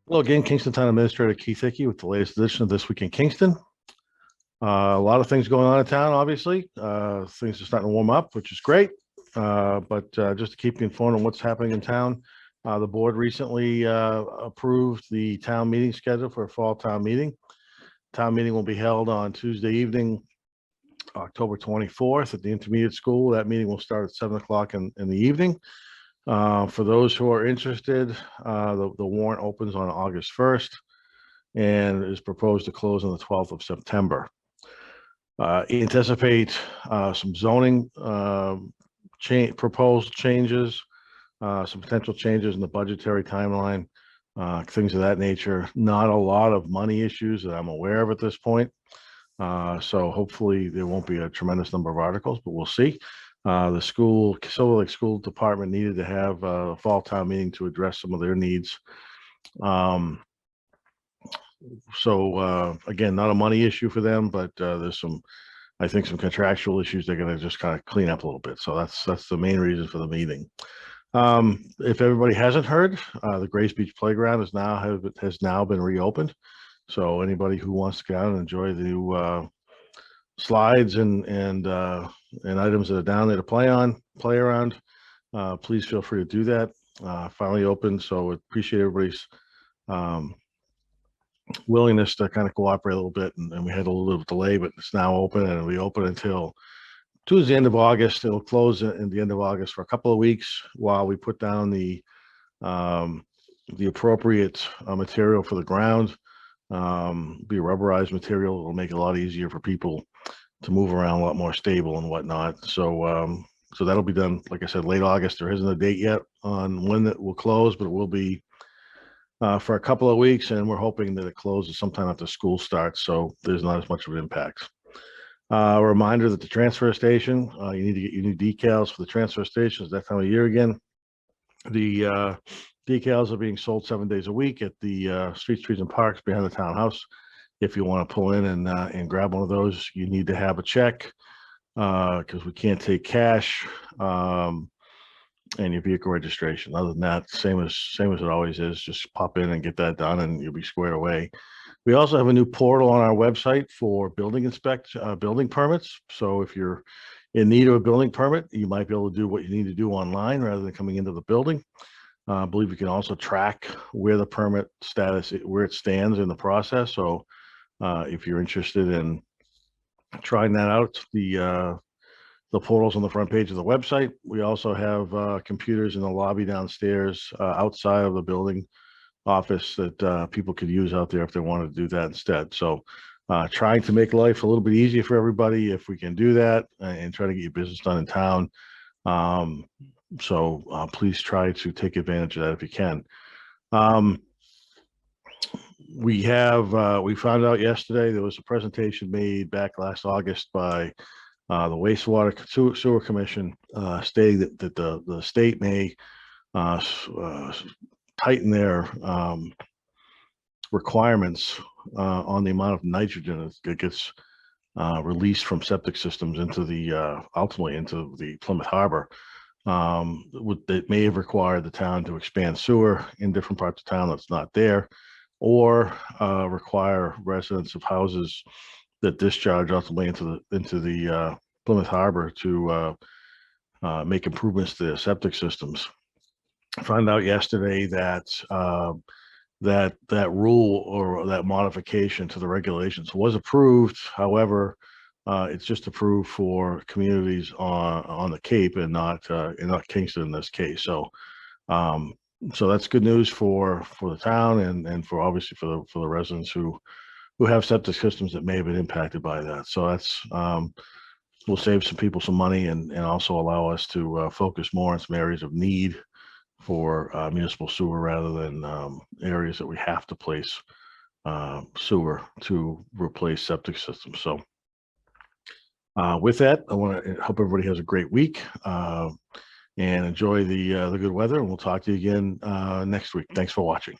Hello again, Kingston Town Administrator Keith Hickey with the latest edition of This Week in Kingston. A lot of things going on in town, obviously. Things are starting to warm up, which is great. But just to keep you informed on what's happening in town, the board recently approved the town meeting schedule for a fall town meeting. Town meeting will be held on Tuesday evening, October 24th at the intermediate school. That meeting will start at 7 o'clock in the evening. For those who are interested, the warrant opens on August 1st and is proposed to close on the 12th of September. Anticipate some zoning proposed changes, some potential changes in the budgetary timeline, things of that nature. Not a lot of money issues that I'm aware of at this point. So hopefully there won't be a tremendous number of articles, but we'll see. The Silver Lake School Department needed to have a fall town meeting to address some of their needs. Again, not a money issue for them, but there's I think some contractual issues they're going to just kind of clean up a little bit. So that's the main reason for the meeting. If everybody hasn't heard, the Grace Beach Playground has now been reopened. So anybody who wants to get out and enjoy the new slides and items that are down there to play around, please feel free to do that. Finally open, so appreciate everybody's willingness to kind of cooperate a little bit, and we had a little bit of delay, but it's now open, and we open until Tuesday, end of August. It'll close in the end of August for a couple of weeks while we put down the appropriate material for the ground. Be rubberized material. It'll make it a lot easier for people to move around, a lot more stable and whatnot. So that'll be done, like I said, late August. There isn't a date yet on when that will close, but it will be for a couple of weeks, and we're hoping that it closes sometime after school starts, so there's not as much of an impact. A reminder that the transfer station, you need to get your new decals for the transfer station. It's that time of year again. The decals are being sold 7 days a week at the streets and parks behind the townhouse. If you want to pull in and grab one of those, you need to have a check because we can't take cash and your vehicle registration. Other than that, same as it always is. Just pop in and get that done, and you'll be squared away. We also have a new portal on our website for building permits. So if you're in need of a building permit, you might be able to do what you need to do online rather than coming into the building. I believe you can also track where the permit status, where it stands in the process. So if you're interested in trying that out, the portal's on the front page of the website. We also have computers in the lobby downstairs outside of the building office that people could use out there if they wanted to do that instead. So trying to make life a little bit easier for everybody if we can do that and try to get your business done in town. Please try to take advantage of that if you can. We found out yesterday there was a presentation made back last August by the Wastewater Sewer Commission stating that the state may tighten their requirements on the amount of nitrogen that gets released from septic systems into ultimately into the Plymouth Harbor. That may have required the town to expand sewer in different parts of town that's not there, or require residents of houses that discharge ultimately into the Plymouth Harbor to make improvements to their septic systems. I found out yesterday that that rule or that modification to the regulations was approved. However, it's just approved for communities on the Cape and not Kingston in this case. So that's good news for the town and for obviously for the residents who have septic systems that may have been impacted by that. So that's will save some people some money and also allow us to focus more on some areas of need for municipal sewer rather than areas that we have to place sewer to replace septic systems. So with that, I want to hope everybody has a great week and enjoy the good weather, and we'll talk to you again next week. Thanks for watching.